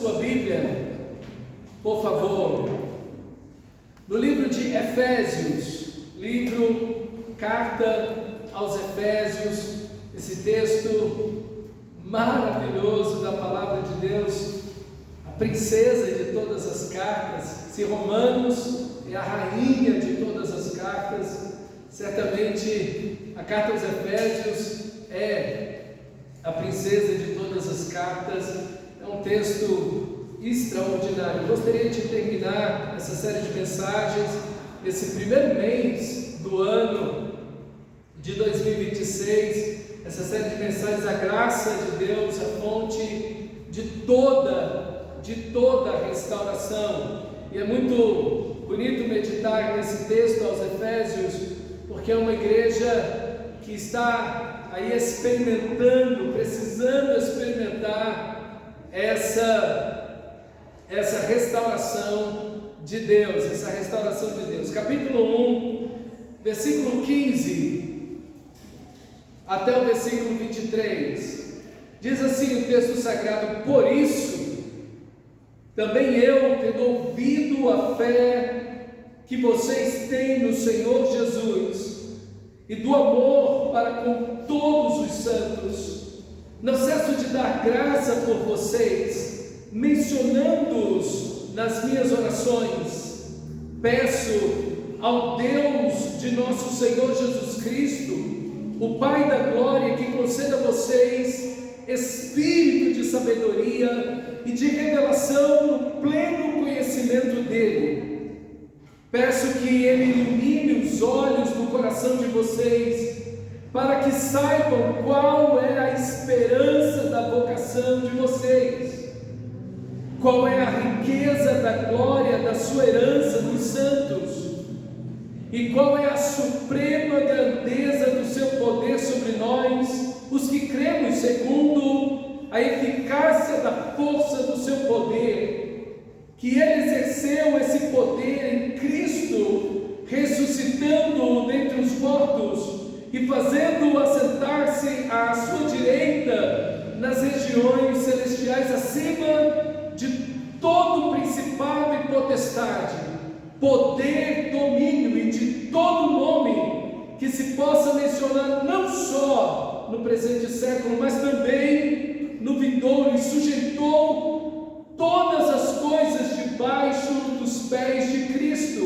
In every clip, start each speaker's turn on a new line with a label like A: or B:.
A: sua Bíblia, por favor, no livro de Efésios, carta aos Efésios, esse texto maravilhoso da palavra de Deus, a princesa de todas as cartas. Se Romanos é a rainha de todas as cartas, certamente a carta aos Efésios é a princesa de todas as cartas. É um texto extraordinário. Eu gostaria de terminar essa série de mensagens, esse primeiro mês do ano de 2026, essa série de mensagens, a graça de Deus, a fonte de toda a restauração. E é muito bonito meditar nesse texto aos Efésios, porque é uma igreja que está aí experimentando, precisando experimentar essa restauração de Deus, Capítulo 1, versículo 15 até o versículo 23, diz assim o texto sagrado: por isso, também eu, tendo ouvido a fé que vocês têm no Senhor Jesus, e do amor para com todos os santos, não cesso de dar graça por vocês, mencionando-os nas minhas orações. Peço ao Deus de nosso Senhor Jesus Cristo, o Pai da glória, que conceda a vocês espírito de sabedoria e de revelação no pleno conhecimento dele. Peço que Ele ilumine os olhos do coração de vocês, para que saibam qual é a esperança da vocação de vocês, qual é a riqueza da glória da sua herança nos santos, e qual é a suprema grandeza do seu poder sobre nós, os que cremos, segundo a eficácia da força do seu poder, que Ele exerceu esse poder em Cristo, ressuscitando-o dentre os mortos e fazendo-o assentar-se à sua direita nas regiões celestiais, acima de todo principado e potestade, poder, domínio e de todo nome que se possa mencionar, não só no presente século, mas também no vindouro, e sujeitou todas as coisas debaixo dos pés de Cristo,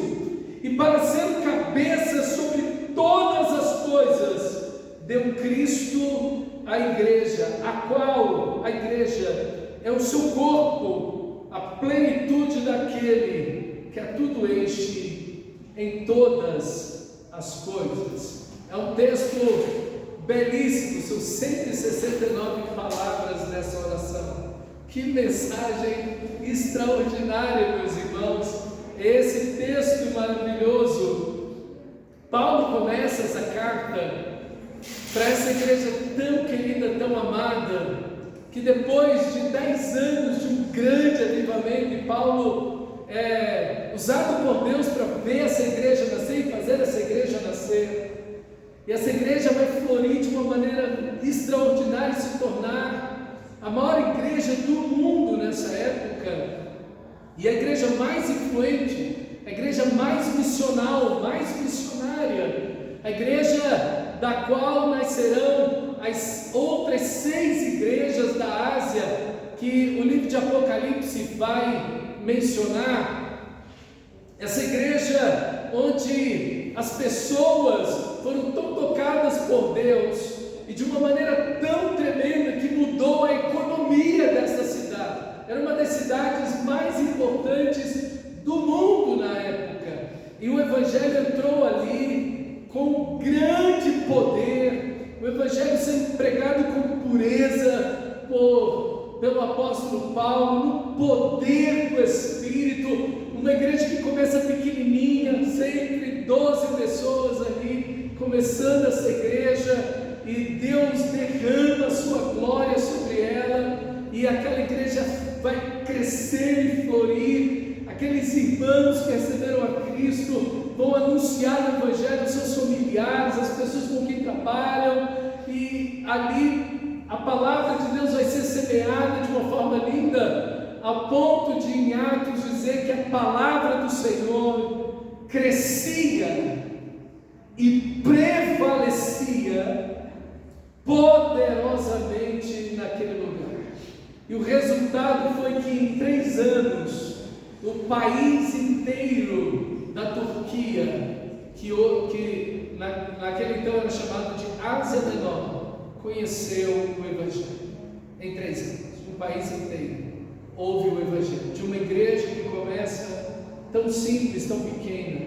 A: e para ser cabeça sobre todas as coisas, deu Cristo à igreja, a qual a igreja é o seu corpo, a plenitude daquele que a tudo enche em todas as coisas. É um texto belíssimo, são 169 palavras nessa oração. Que mensagem extraordinária, meus irmãos, esse texto maravilhoso. Paulo começa essa carta para essa igreja tão querida, tão amada, que depois de 10 anos de um grande avivamento, e Paulo é usado por Deus para ver essa igreja nascer e fazer essa igreja nascer, e essa igreja vai florir de uma maneira extraordinária e se tornar a maior igreja do mundo nessa época, e a igreja mais influente, a igreja mais missional, mais missionária, a igreja da qual nascerão as outras 6 igrejas da Ásia, que o livro de Apocalipse vai mencionar. Essa igreja onde as pessoas foram tão tocadas por Deus, e de uma maneira tão tremenda, que mudou a economia dessa cidade. Era uma das cidades mais importantes do mundo na época, e o Evangelho entrou ali com grande poder, o Evangelho sendo pregado com pureza pelo apóstolo Paulo, no poder do Espírito. Uma igreja que começa pequenininha, sempre 12 pessoas ali, começando essa igreja, e Deus derrama a sua glória sobre ela, e aquela igreja vai crescer e florir. Aqueles irmãos que receberam a Cristo vão anunciar o Evangelho aos seus familiares, às pessoas com quem trabalham, e ali a palavra de Deus vai ser semeada de uma forma linda, a ponto de em Atos dizer que a palavra do Senhor crescia e prevalecia poderosamente naquele lugar. E o resultado foi que em 3 anos, o país inteiro da Turquia, que naquele então era chamado de Ásia Menor, conheceu o Evangelho. Em 3 anos, um país inteiro ouve o Evangelho. De uma igreja que começa tão simples, tão pequena,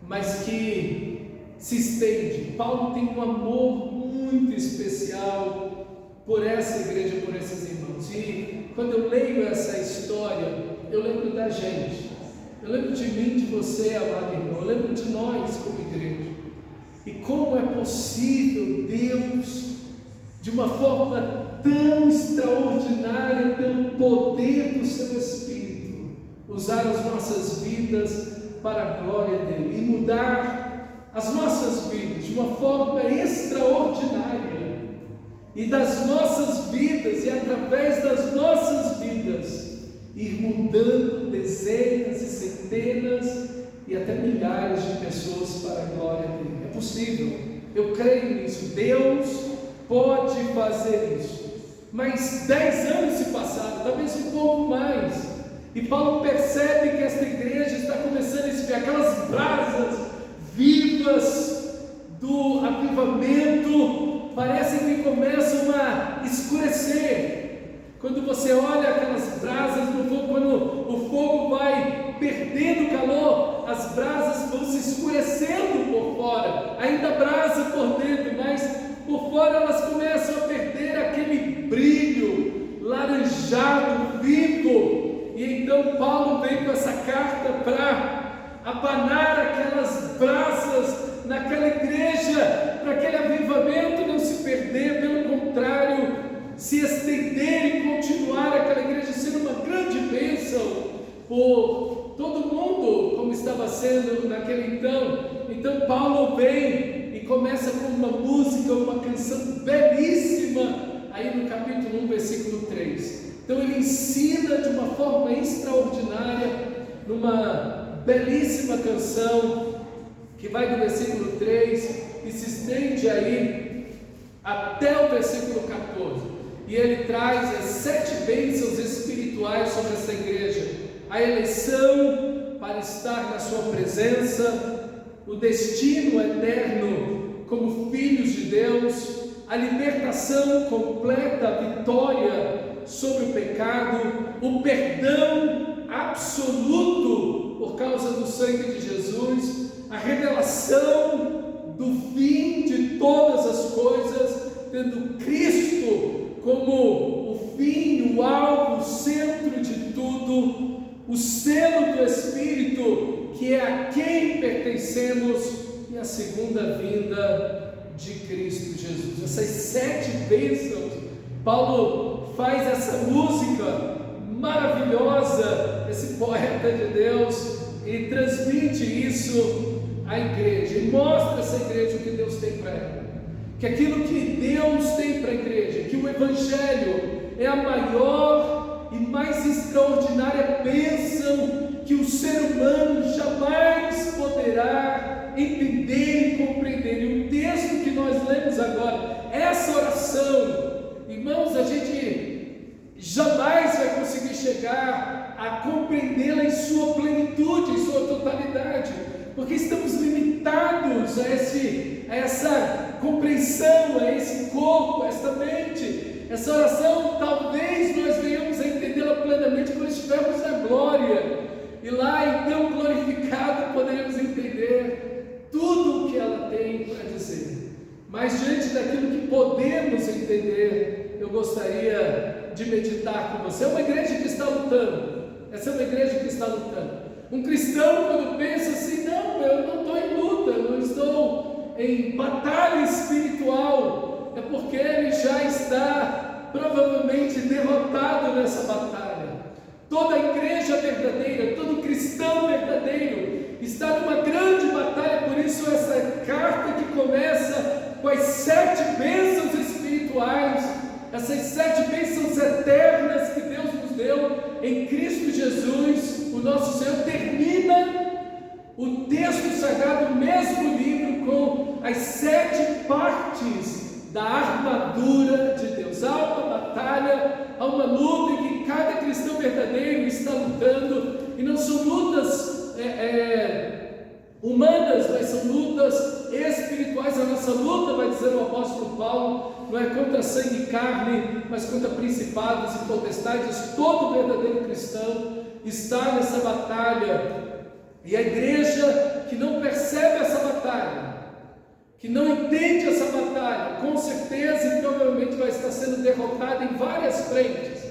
A: mas que se estende. Paulo tem um amor muito especial por essa igreja, por esses irmãos. E quando eu leio essa história, eu lembro da gente. Eu lembro de mim, de você, amado irmão. Eu lembro de nós como igreja. E como é possível Deus, de uma forma tão extraordinária, pelo poder do seu Espírito, usar as nossas vidas para a glória dele e mudar as nossas vidas de uma forma extraordinária. E das nossas vidas, e através das nossas vidas, ir mudando dezenas e centenas e até milhares de pessoas para a glória dele. É possível, eu creio nisso. Deus pode fazer isso. Mas 10 anos se passaram, talvez um pouco mais, e Paulo percebe que esta igreja está começando a esfriar, aquelas brasas vivas do avivamento parecem que começam a escurecer. Quando você olha aquelas brasas no fogo, quando o fogo vai perdendo calor, as brasas vão se escurecendo por fora, ainda brasa por dentro, mas por fora elas começam a perder aquele brilho laranjado, vivo. E então Paulo vem com essa carta para abanar aquelas brasas naquela igreja, para aquele avivamento não se perder, pelo contrário, se estender e continuar aquela igreja sendo uma grande bênção por todo mundo, como estava sendo naquele então. Então Paulo vem e começa com uma música, uma canção belíssima, aí no capítulo 1, versículo 3. Então ele ensina de uma forma extraordinária, numa belíssima canção, que vai do versículo 3 e se estende aí até o versículo 14. E ele traz as 7 bênçãos espirituais sobre essa igreja: a eleição para estar na sua presença, o destino eterno como filhos de Deus, a libertação completa, a vitória sobre o pecado, o perdão absoluto por causa do sangue de Jesus, a revelação do fim de todas as coisas, tendo Cristo como o fim, o alvo, o centro de tudo, o selo do Espírito, que é a quem pertencemos, e a segunda vinda de Cristo Jesus. Essas 7 bênçãos, Paulo faz essa música maravilhosa, esse poeta de Deus, e transmite isso à igreja, e mostra essa igreja o que Deus tem para ela, que aquilo que Deus tem para a igreja, que o Evangelho é a maior e mais extraordinária bênção que o ser humano jamais poderá entender e compreender. E o texto que nós lemos agora, essa oração, irmãos, a gente jamais vai conseguir chegar a compreendê-la em sua plenitude, em sua totalidade, porque estamos limitados a essa compreensão, a esse corpo, a esta mente. Essa oração talvez nós venhamos a entendê-la plenamente quando estivermos na glória, e lá então glorificado poderemos entender tudo o que ela tem para dizer. Mas diante daquilo que podemos entender, eu gostaria de meditar com você. É uma igreja que está lutando. Essa é uma igreja que está lutando. Um cristão, quando pensa assim, não, eu não estou em luta, eu não estou em batalha espiritual, é porque ele já está provavelmente derrotado nessa batalha. Toda igreja verdadeira, todo cristão verdadeiro está numa grande batalha. Por isso essa carta que começa com as 7 bênçãos espirituais, essas 7 bênçãos eternas que Deus nos deu, em Cristo Jesus, o nosso Senhor, termina o texto sagrado, o mesmo livro, com as 7 partes da armadura de Deus. Há uma batalha, há uma luta em que cada cristão verdadeiro está lutando, e não são lutas humanas, mas são lutas espirituais. A nossa luta, vai dizer o apóstolo Paulo, não é contra sangue e carne, mas contra principados e potestades. Todo verdadeiro cristão está nessa batalha. E a igreja que não percebe essa batalha, que não entende essa batalha, com certeza e provavelmente vai estar sendo derrotada em várias frentes.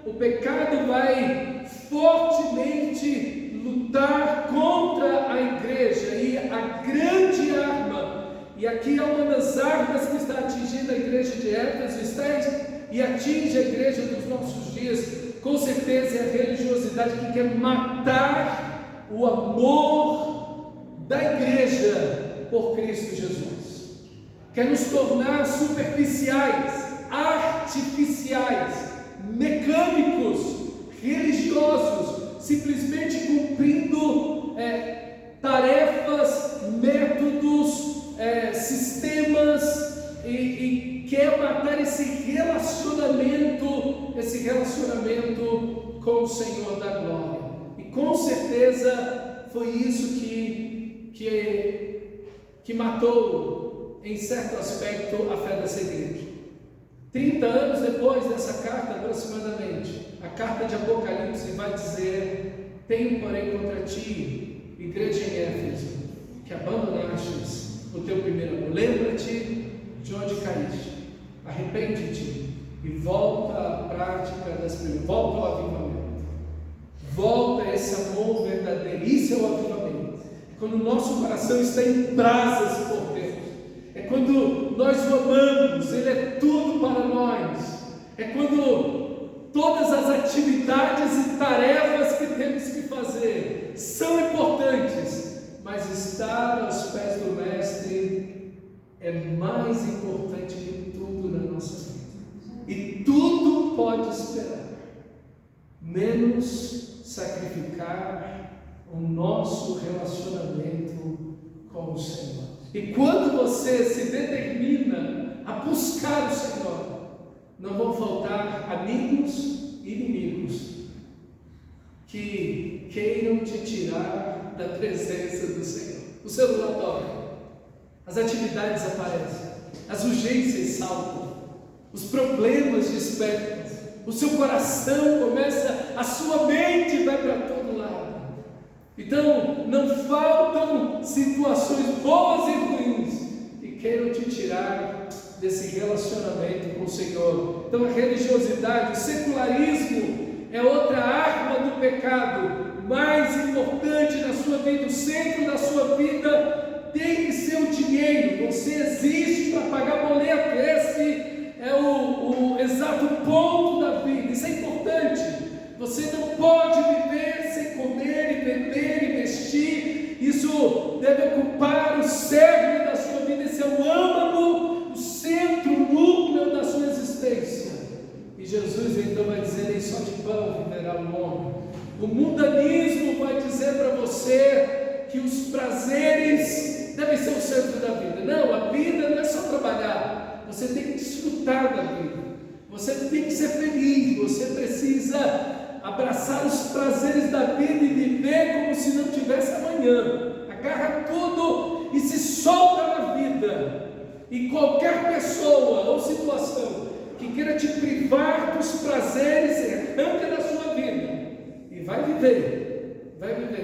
A: O pecado vai fortemente lutar contra a igreja, e a grande arma, e aqui é uma das armas que está atingindo a igreja de Éfeso, e atinge a igreja dos nossos dias, com certeza é a religiosidade que quer matar o amor da igreja por Cristo Jesus, quer nos tornar superficiais, artificiais, mecânicos, religiosos, simplesmente cumprindo tarefas, métodos, sistemas, e quer matar esse relacionamento com o Senhor da glória. E com certeza foi isso que matou, em certo aspecto, a fé dessa igreja. 30 anos depois dessa carta, aproximadamente, a carta de Apocalipse vai dizer: tenho, porém, contra ti, igreja em Éfeso, que abandonastes o teu primeiro amor. Lembra-te de onde caíste, arrepende-te e volta à prática das primeiras, volta ao avivamento, volta a esse amor verdadeiro. Isso é o avivamento, é quando o nosso coração está em brasas por Deus, é quando nós o amamos, Ele é tudo para nós, é quando todas as atividades e tarefas que temos que fazer são importantes, mas estar aos pés do Mestre é mais importante que tudo na nossa vida. E tudo pode esperar, menos sacrificar o nosso relacionamento com o Senhor. E quando você se determina a buscar o Senhor, não vão faltar amigos e inimigos que queiram te tirar da presença do Senhor. O celular toca, as atividades aparecem, as urgências saltam, os problemas despertam, o seu coração começa, a sua mente vai para todo lado. Então, não faltam situações boas e ruins que queiram te tirar desse relacionamento com o Senhor. Então, a religiosidade, o secularismo é outra arma do pecado, mais importante na sua vida. O centro da sua vida tem que ser o dinheiro. Você existe para pagar boleto. Esse é o exato ponto da vida. Isso é importante. Você não pode viver sem comer e beber e vestir. Isso deve ocupar o cerne da sua vida. Esse é o âmago, o centro, o núcleo da sua existência. E Jesus então vai dizer: nem só de pão viverá o homem. O mundanismo vai dizer para você que os prazeres devem ser o centro da vida. Não, a vida não é só trabalhar. Você tem que desfrutar da vida. Você tem que ser feliz. Você precisa abraçar os prazeres da vida e viver como se não tivesse amanhã. Agarra tudo e se solta na vida. E qualquer pessoa ou situação que queira te privar dos prazeres, arranca da sua vida e vai viver.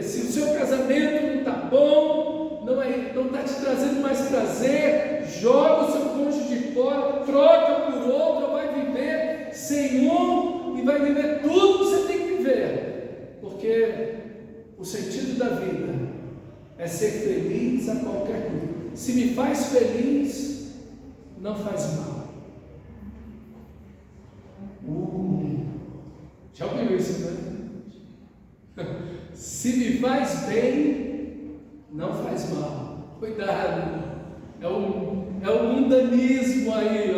A: Se o seu casamento não está bom, não está te trazendo mais prazer, joga o seu cônjuge fora, troca por outro, vai viver sem um e vai viver tudo que você tem que viver, porque o sentido da vida é ser feliz a qualquer custo. Se me faz feliz, não faz mal. Já ouviu isso, né? Se me faz bem, não faz mal. Cuidado, é o mundanismo aí,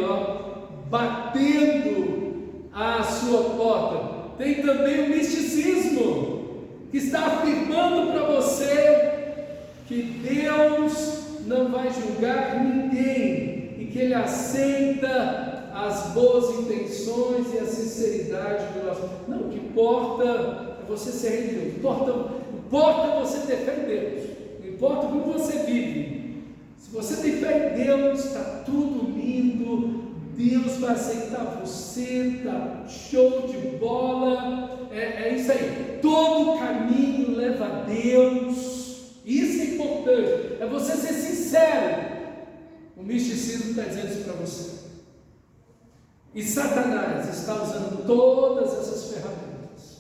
A: batendo à sua porta. Tem também o misticismo, que está afirmando para você que Deus não vai julgar ninguém e que Ele aceita as boas intenções e a sinceridade do nosso. Não, o que importa é você ser rei de Deus. Importa você ter fé em Deus. Não importa como você vive. Se você tem fé em Deus, está tudo lindo. Deus vai aceitar você, está show de bola. É isso aí. Todo caminho leva a Deus. Isso é importante. É você ser sincero. O misticismo está dizendo isso para você. E Satanás está usando todas essas ferramentas: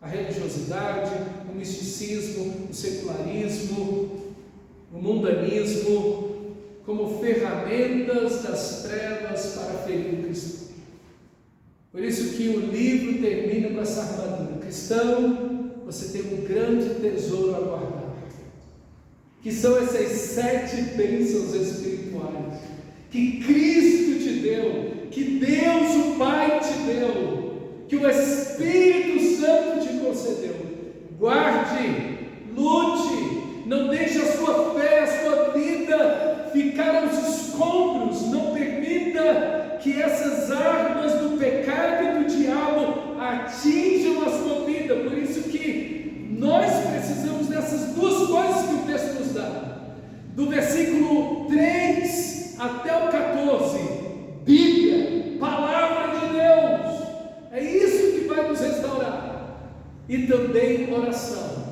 A: a religiosidade, o misticismo, o secularismo, o mundanismo, como ferramentas das trevas para ferir o cristão. Por isso que o livro termina com essa armadura: cristão, você tem um grande tesouro a guardar, que são essas 7 bênçãos espirituais que Cristo te deu, que Deus o Pai te deu, que o Espírito Santo te concedeu. Guarde, lute, não deixe a sua fé, a sua vida ficar aos escombros. Não permita que essas armas do pecado e do diabo atinjam a sua vida. Por isso que nós precisamos dessas duas coisas que o texto nos dá. Do versículo 3 até o 14, Bíblia, Palavra de Deus, é isso que vai nos restaurar. E também oração.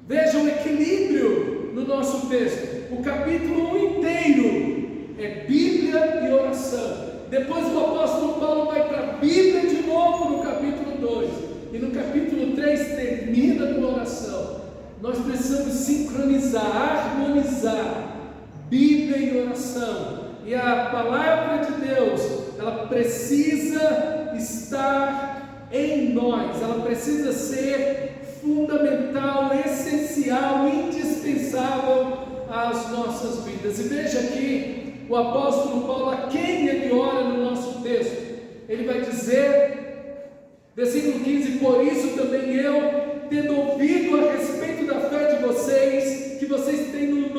A: Veja o equilíbrio no nosso texto. O capítulo 1 inteiro é Bíblia e oração. Depois o apóstolo Paulo vai para a Bíblia de novo no capítulo 2. E no capítulo 3 termina com oração. Nós precisamos sincronizar, harmonizar Bíblia e oração. E a palavra de Deus, ela precisa estar em nós, ela precisa ser fundamental, essencial, indispensável às nossas vidas. E veja aqui o apóstolo Paulo, a quem ele ora no nosso texto. Ele vai dizer, versículo 15: por isso também eu, tendo ouvido a respeito da fé de vocês, que vocês têm no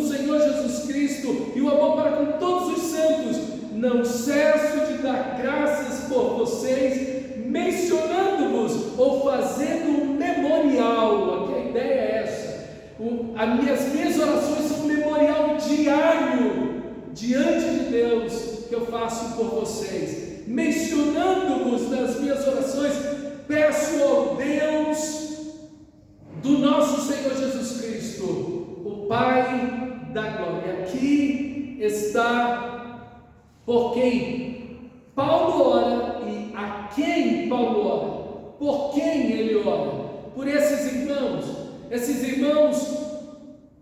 A: Senhor Jesus Cristo, e o amor para com todos os santos, não cesso de dar graças por vocês, mencionando-vos ou fazendo um memorial. Aqui a ideia é essa. As minhas orações são um memorial diário diante de Deus que eu faço por vocês, mencionando-vos nas minhas orações. Peço ao Deus do nosso Senhor Jesus Cristo, o Pai da glória. Aqui está por quem Paulo ora e a quem Paulo ora. Por quem ele ora? Por esses irmãos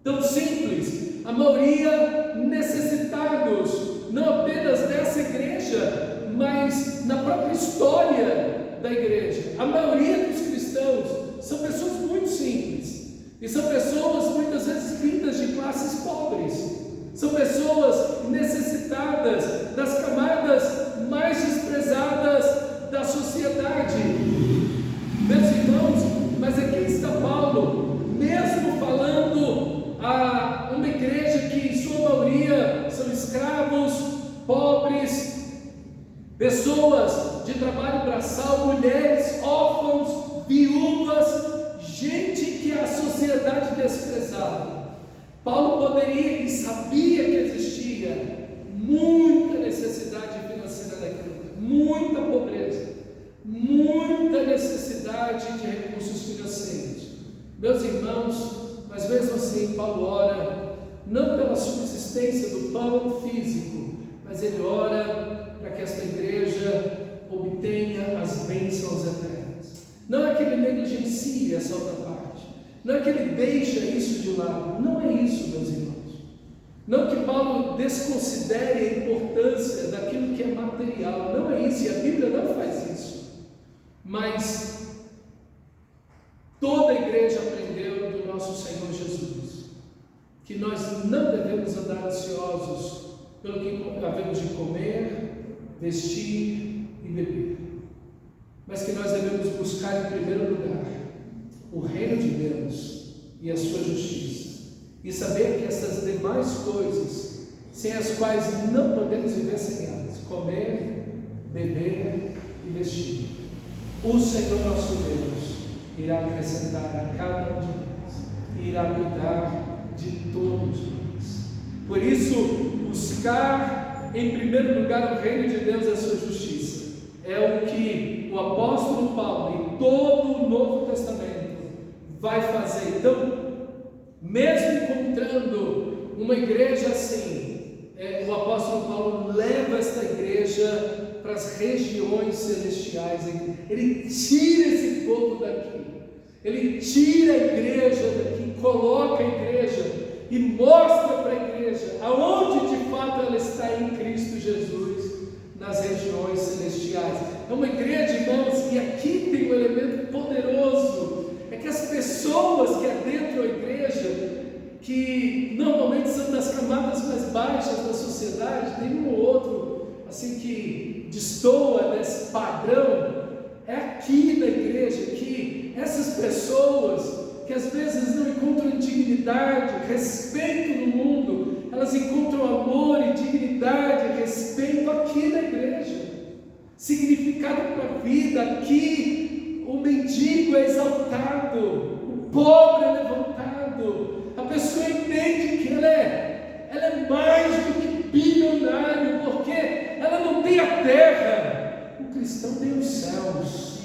A: tão simples, a maioria necessitados, não apenas dessa igreja, mas na própria história da igreja. A maioria dos cristãos são pessoas muito simples, e são pessoas muitas vezes vindas de classes pobres, são pessoas necessitadas das camadas mais desprezadas da sociedade. Meus irmãos, mas aqui está Paulo, mesmo falando a uma igreja que em sua maioria são escravos, pobres, pessoas de trabalho braçal, mulheres, órfãos, viúvas, gente que a sociedade desprezava. Paulo poderia e sabia que existia muita necessidade financeira daquilo, muita pobreza, muita necessidade de recursos financeiros. Meus irmãos, mas mesmo assim Paulo ora, não pela subsistência do pão físico, mas ele ora para que esta igreja obtenha as bênçãos eternas. Não é que ele negligencie essa outra parte, não é que ele deixa isso de lado, não é isso, meus irmãos. Não que Paulo desconsidere a importância daquilo que é material, não é isso, e a Bíblia não faz isso. Mas toda a igreja aprendeu do nosso Senhor Jesus que nós não devemos andar ansiosos pelo que havemos de comer, vestir e beber. mas que nós devemos buscar em primeiro lugar o reino de Deus e a sua justiça, e saber que essas demais coisas, sem as quais não podemos viver sem elas, comer, beber e vestir, o Senhor nosso Deus irá acrescentar a cada um de nós, e irá cuidar de todos nós. Por isso, buscar em primeiro lugar o reino de Deus e a sua justiça é o que o apóstolo Paulo, em todo o Novo Testamento, vai fazer. Então, mesmo encontrando uma igreja assim, o apóstolo Paulo leva esta igreja para as regiões celestiais. Ele tira esse povo daqui, ele tira a igreja daqui, coloca a igreja e mostra para a igreja aonde de fato ela está em Cristo Jesus, nas regiões celestiais. É uma igreja, irmãos, e aqui tem um elemento poderoso, é que as pessoas que adentram a igreja, que normalmente são das camadas mais baixas da sociedade, tem um ou outro assim que destoa desse padrão, é aqui na igreja que essas pessoas que às vezes não encontram dignidade, respeito no mundo, elas encontram amor e dignidade, respeito aqui na igreja, significado para a vida. Aqui o mendigo é exaltado, o pobre é levantado, a pessoa entende que ela é mais do que bilionário, porque ela não tem a terra, o cristão tem os céus,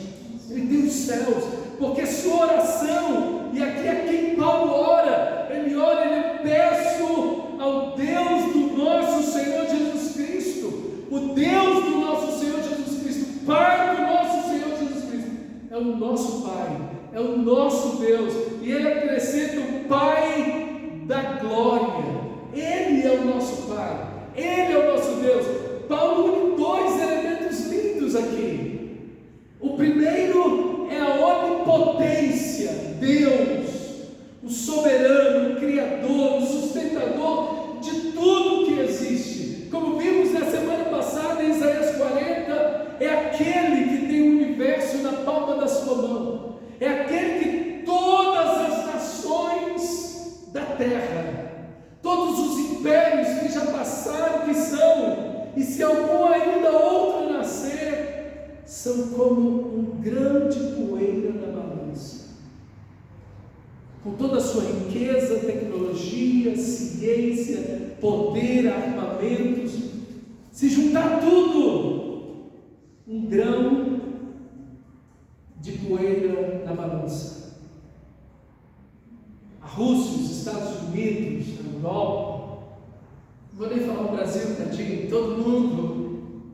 A: ele tem os céus, porque sua oração, e aqui é quem Paulo ora, ele ora, eu peço ao Deus do nosso Senhor Jesus Cristo, o Deus do nosso Senhor Jesus Cristo, Pai do nosso Senhor Jesus Cristo, é o nosso Pai, é o nosso Deus, e ele acrescenta o Pai da glória, ele é o nosso Pai, ele é o nosso Deus. Paulo une dois elementos lindos aqui. O primeiro é a onipotência, Deus, o soberano, o criador, o sustentador de tudo que existe. Como vimos na semana passada em Isaías 40, é aquele que tem o universo na palma da sua mão, é aquele que todas as nações da terra, todos os impérios que já passaram, que são, e se algum ainda outro nascer, são como um grão de poeira na balança. Com toda a sua riqueza, tecnologia, ciência, poder, armamentos, se juntar tudo, um grão de poeira na balança. A Rússia, os Estados Unidos, a Europa, não vou nem falar o Brasil, tadinho, todo mundo,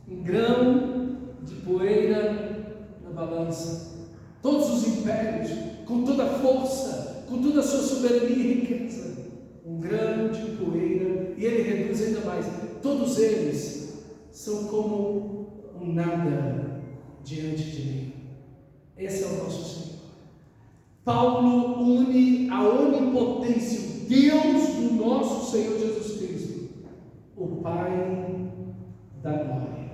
A: um grão de poeira na balança. Todos os impérios, com toda a força, com toda a sua soberania e riqueza, um grão de poeira, e ele reduz ainda mais, todos eles são como um nada diante de mim. Esse é o nosso Senhor. Paulo une a onipotência, o Deus do nosso Senhor Jesus Cristo, o Pai da glória,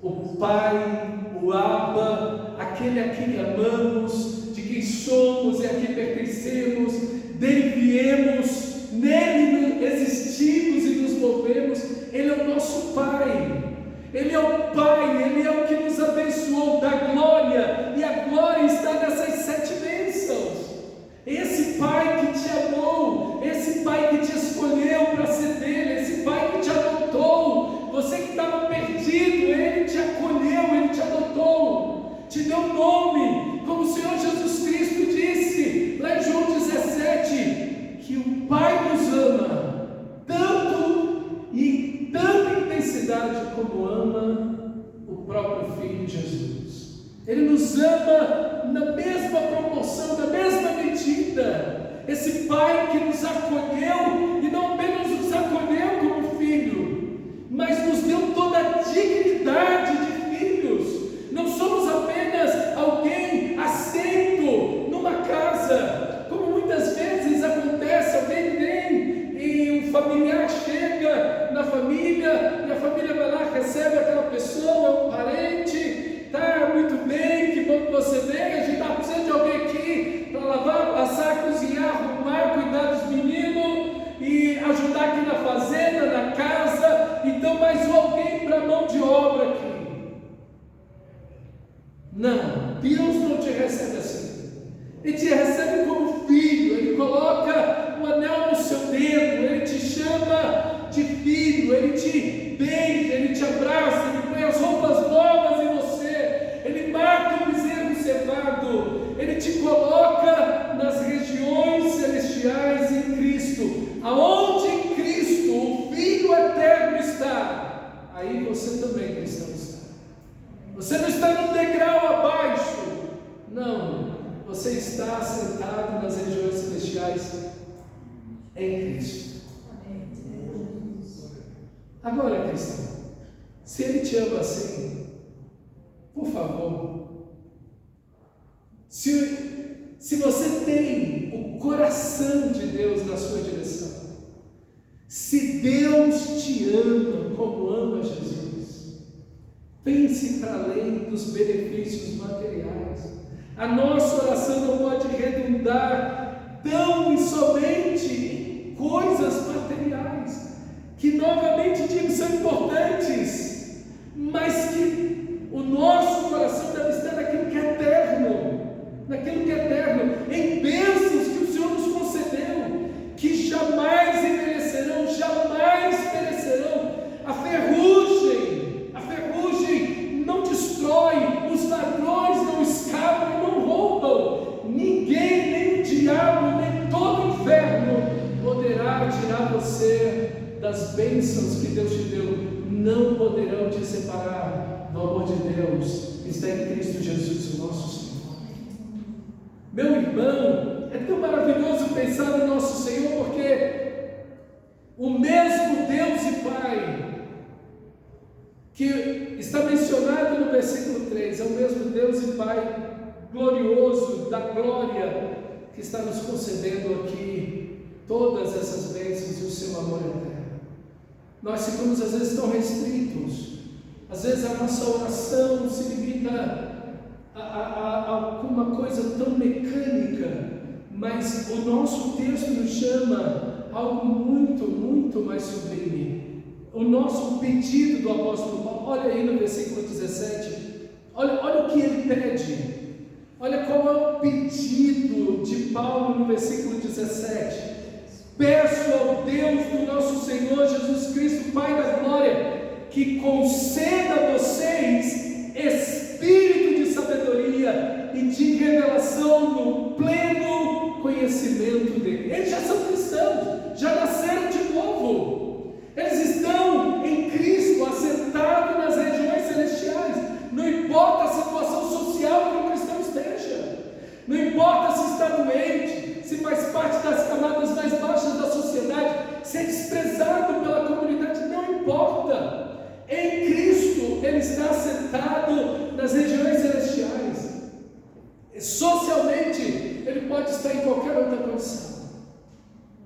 A: o Pai, o Abba, aquele a quem amamos, de quem somos e a quem pertencemos, dele viemos, nele existimos e nos movemos. Ele é o nosso Pai, ele é o Pai, ele é o que nos abençoou da glória, e a glória está nessas 7 bênçãos. Esse Pai que te amou, esse Pai que te escolheu para ser dele, esse Pai que te adotou, você que estava perdido, ele te acolheu, ele te adotou, te deu nome, como o Senhor Jesus Cristo disse lá em João 17, que o Pai nos ama tanto e em tanta intensidade como ama o próprio Filho Jesus. Ele nos ama na mesma proporção, na mesma medida. Esse Pai que nos acolheu, e não apenas nos acolheu como filho, mas nos deu toda a dignidade de filhos. Não somos apenas alguém aceito numa casa, como muitas vezes acontece, alguém vem e um familiar chega na família, e a família vai lá, recebe aquela pessoa, um parente, está muito bem, Não, Deus não te recebe assim. Ele te recebe como filho, Ele coloca o anel no seu dedo, Ele te chama de filho, Ele te beija, Ele te abraça, Ele põe as roupas novas em você, Ele mata o bezerro cevado, Ele te coloca nas regiões celestiais em Cristo. Aonde em Cristo o Filho eterno está, aí você também, cristão, está. Você não está num degrau abaixo, não, você está sentado nas regiões celestiais em Cristo. Agora, cristão, se Ele te ama assim, por favor, se você tem o coração de Deus na sua direção, se Deus te ama como ama Jesus, pense para além dos benefícios materiais. A nossa oração não pode redundar tão e somente em coisas materiais, que novamente digo são importantes, mas que o nosso coração deve estar naquilo que é eterno, em bênçãos que o Senhor nos concedeu, que jamais envelhecerão, jamais perecerão. A ferrugem não destrói, os ladrões não escapam e não roubam. Ninguém, nem o diabo, nem todo o inferno poderá tirar você das bênçãos que Deus te deu. Não poderão te separar do amor de Deus que está em Cristo Jesus, o nosso Senhor. Meu irmão, é tão maravilhoso pensar no nosso Senhor, porque o mesmo Deus e Pai que está mencionado no versículo 3, é o mesmo Deus e Pai glorioso, da glória, que está nos concedendo aqui todas essas bênçãos e o seu amor eterno. Nós ficamos às vezes tão restritos, às vezes a nossa oração se limita a uma coisa tão mecânica, mas o nosso texto nos chama a algo muito, muito mais sublime. O nosso pedido do apóstolo Paulo, olha aí no versículo 17, olha o que ele pede, olha qual é o pedido de Paulo no versículo 17: peço ao Deus do nosso Senhor Jesus Cristo, Pai da glória, que conceda a vocês espírito de sabedoria e de revelação no pleno conhecimento dele. Eles já são cristãos, já nasceram de novo, eles estão em Cristo, assentados nas regiões celestiais. Não importa a situação social que o cristão esteja, não importa se está doente, se faz parte das camadas mais baixas da sociedade, se é desprezado pela comunidade, não importa. Em Cristo ele está assentado nas regiões celestiais. Socialmente ele pode estar em qualquer outra condição,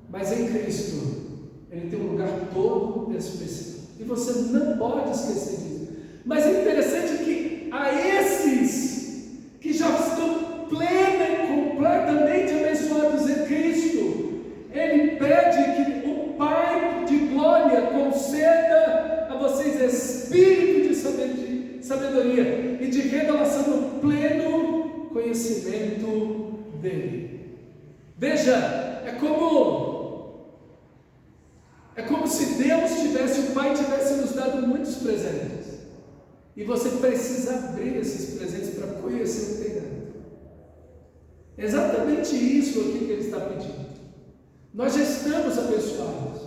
A: mas em Cristo ele tem um lugar todo especial, e você não pode esquecer disso. Mas é interessante que a esses que já estão plena e completamente abençoados em Cristo, ele pede que o Pai de glória conceda a vocês espírito de sabedoria e de revelação no pleno conhecimento dele. Veja, é como se Deus tivesse, o Pai tivesse nos dado muitos presentes, e você precisa abrir esses presentes para conhecer o que tem dentro. É exatamente isso aqui que ele está pedindo. Nós já estamos abençoados,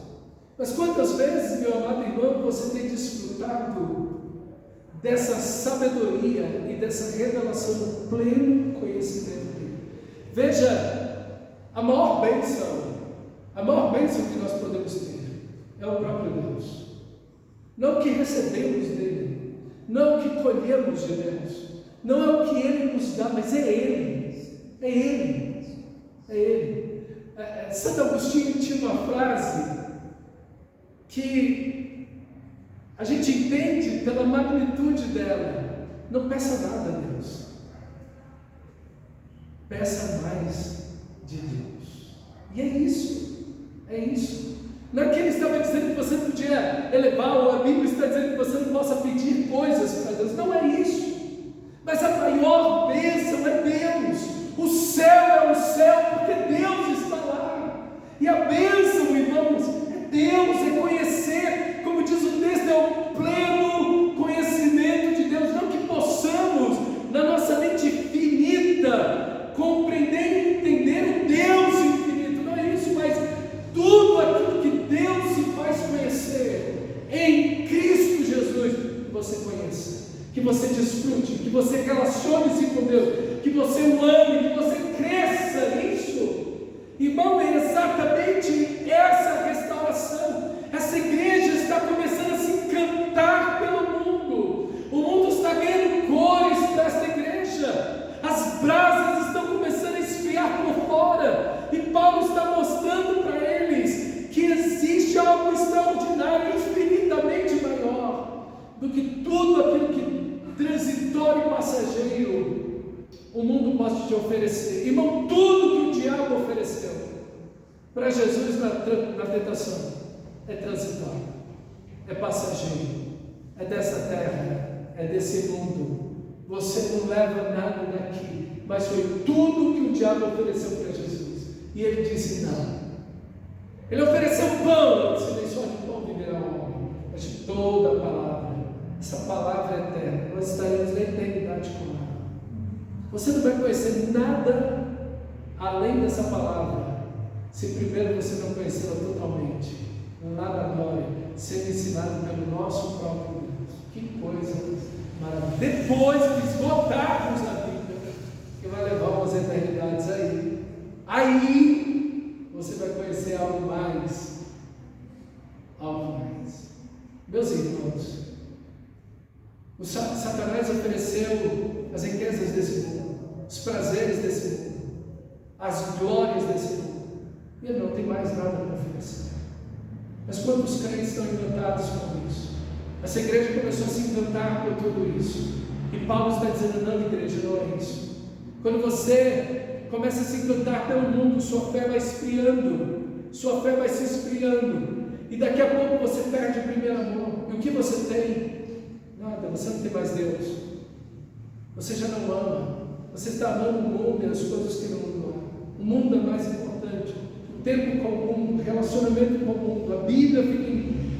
A: mas quantas vezes, meu amado irmão, você tem desfrutado dessa sabedoria e dessa revelação no pleno conhecimento dele? Veja, a maior bênção que nós podemos ter é o próprio Deus. Não o que recebemos dele, não o que colhemos de Deus, não é o que ele nos dá, mas é ele. Santo Agostinho tinha uma frase que a gente entende pela magnitude dela: não peça nada a Deus, peça mais de Deus. E é isso. Não é que ele estava dizendo que você podia elevar, ou a Bíblia está dizendo que você não possa pedir coisas para Deus, não é isso. Mas a maior você desfrute, que você relacione-se com Deus, que você o ame, que você cresça nisso. Irmão, é exatamente essa restauração. Essa igreja está começando a se encantar pelo mundo. O mundo está ganhando cores para esta igreja. As brasas estão começando a esfriar por fora. E Paulo está mostrando para eles que existe algo extraordinário, infinitamente maior do que tudo aquilo que transitório e passageiro o mundo pode te oferecer. Irmão, tudo que o diabo ofereceu para Jesus na tentação é transitório, é passageiro, é dessa terra, é desse mundo. Você não leva nada daqui, mas foi tudo que o diabo ofereceu para Jesus. E ele disse não. Ele ofereceu pão, ele disse: nem só de pão viverá o homem, mas de toda a palavra. Essa palavra é eterna, nós estaremos na eternidade com ela. Você não vai conhecer nada além dessa palavra, se primeiro você não conhecê-la totalmente, lá na glória, sendo ensinado pelo nosso próprio Deus. Que coisa maravilhosa! Depois que esgotarmos a vida, que vai levar umas eternidades aí você vai conhecer algo mais. Meus irmãos, o Satanás ofereceu as riquezas desse mundo, os prazeres desse mundo, as glórias desse mundo, e ele não tem mais nada para oferecer. Mas quantos crentes estão encantados com isso? Essa igreja começou a se encantar com tudo isso, e Paulo está dizendo: não, igreja, não é isso. Quando você começa a se encantar pelo mundo, sua fé vai esfriando, sua fé vai se esfriando, e daqui a pouco você perde o primeiro amor. E o que você tem? Nada. Você não tem mais Deus, você já não ama, você está amando o mundo e as coisas que não mudam. O mundo é mais importante, o tempo com o mundo, o relacionamento com o mundo, a Bíblia fica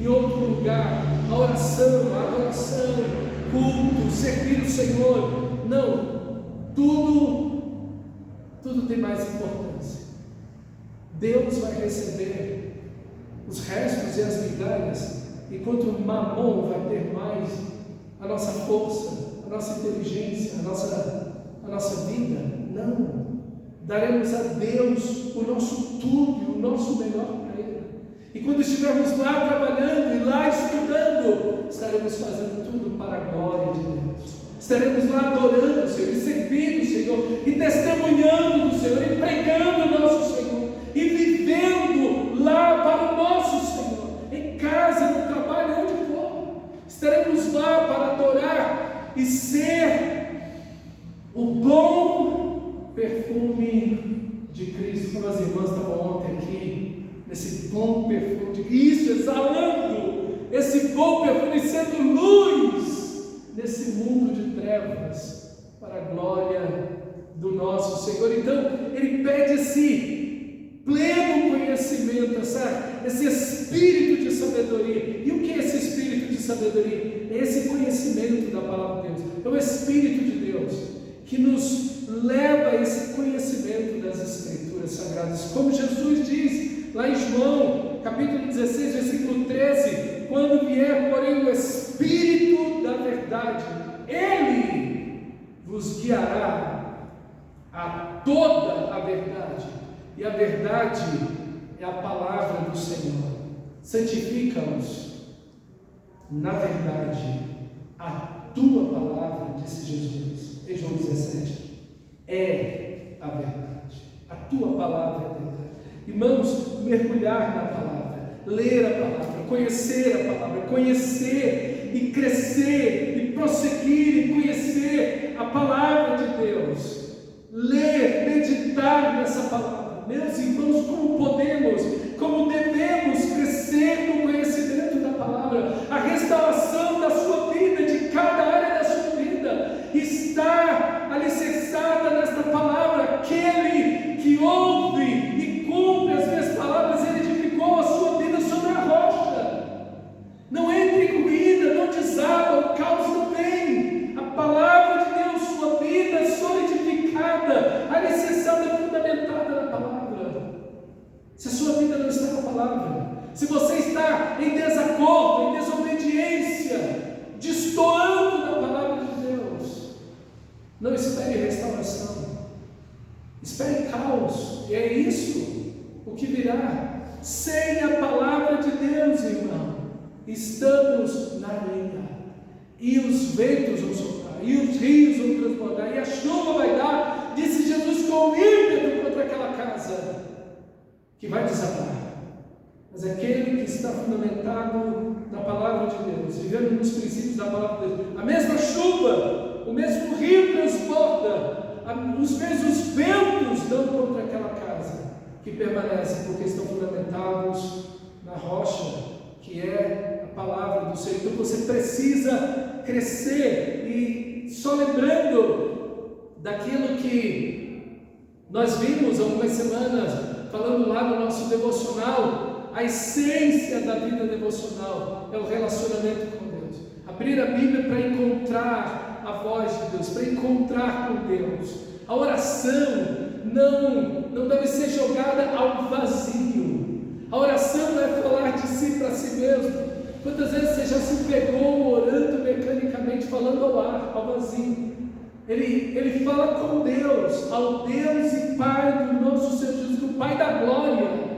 A: em outro lugar, a oração, a adoração, culto, servir o Senhor. Não, tudo tem mais importância. Deus vai receber os restos e as migalhas, enquanto o mamon vai ter mais a nossa força, a nossa inteligência, a nossa vida. Não, daremos a Deus o nosso tudo, o nosso melhor para Ele. E quando estivermos lá trabalhando e lá estudando, estaremos fazendo tudo para a glória de Deus. Estaremos lá adorando o Senhor, e servindo o Senhor, e testemunhando do Senhor, e pregando o nosso Senhor, e vivendo lá para o nosso Senhor, em casa, no trabalho, onde for. Estaremos lá para adorar e ser o bom perfume de Cristo. Como as irmãs estavam ontem aqui, nesse bom perfume de Cristo, exalando esse bom perfume, sendo luz nesse mundo de trevas, para a glória do nosso Senhor. Então, Ele pede esse pleno conhecimento, esse espírito de sabedoria. E o que é esse espírito de sabedoria? É esse conhecimento da palavra de Deus. É o Espírito de Deus que nos leva a esse conhecimento das Escrituras Sagradas. Como Jesus diz lá em João, capítulo 16, versículo 13: quando vier, porém, o Espírito da verdade, Ele vos guiará a toda a verdade. E a verdade é a palavra do Senhor. Santifica-os na verdade. A tua palavra, disse Jesus em João 17, é a verdade. A tua palavra é a verdade. Irmãos, mergulhar na palavra, ler a palavra, conhecer e crescer e prosseguir e conhecer a palavra de Deus, ler, meditar nessa palavra. Meus irmãos, como devemos crescer no conhecimento da palavra. A restauração da sua vida, de cada área da sua vida, está alicerçada nesta palavra. Aquele que ouve e cumpre as minhas palavras, ele edificou a sua vida sobre a rocha. Não entre em ruína, não desaba, o caos não vem. A palavra de Deus, sua vida solidificada, alicerçada, fundamentada na palavra. Se a sua vida não está na palavra, se você está em desacordo, em desobediência, destoando da palavra de espere restauração, espere caos, e é isso o que virá. Sem a palavra de Deus, irmão, estamos na areia, e os ventos vão soprar, e os rios vão transbordar, e a chuva vai dar, disse Jesus, com ímpeto contra aquela casa, que vai desabar. Mas aquele que está fundamentado na palavra de Deus, vivendo nos princípios da palavra de Deus, a mesma chuva, o mesmo rio transborda, os mesmos ventos dão contra aquela casa, que permanece, porque estão fundamentados na rocha, que é a palavra do Senhor. Então você precisa crescer, e só lembrando daquilo que nós vimos há algumas semanas, falando lá no nosso devocional, a essência da vida devocional é o relacionamento com Deus. Abrir a Bíblia para encontrar a voz de Deus, para encontrar com Deus. A oração não deve ser jogada ao vazio. A oração não é falar de si para si mesmo. Quantas vezes você já se pegou orando mecanicamente, falando ao ar, ao vazio? Ele fala com Deus, ao Deus e Pai do nosso Senhor Jesus, o Pai da glória.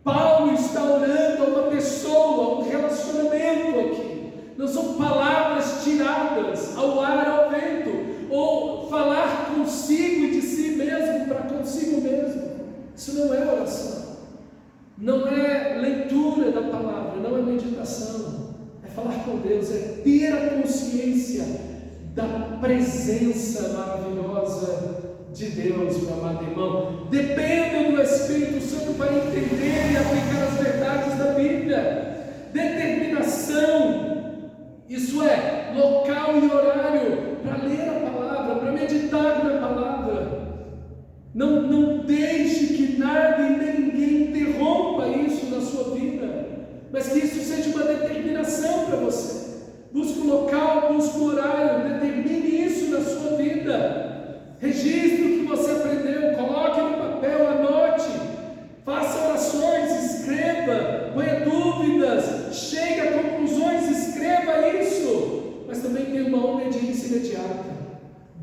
A: Paulo está orando a uma pessoa, a um relacionamento aqui. Não são palavras tiradas ao ar, ao vento, ou falar consigo e de si mesmo para consigo mesmo. Isso não é oração, não é leitura da palavra, não é meditação, é falar com Deus, é ter a consciência da presença maravilhosa de Deus, meu amado irmão. Dependa do Espírito Santo para entender e aplicar as verdades da Bíblia. Determinação, isso é, local e horário para ler a palavra, para meditar na palavra. Não deixe que nada e nem ninguém interrompa isso na sua vida, mas que isso seja uma determinação para você. Busque um local, busque um horário, determine isso na sua vida. Registre o que você aprendeu, coloque no papel, anote, faça orações, escreva, ponha dúvidas, chegue a conclusões, escreva isso, mas também tenha uma obediência imediata.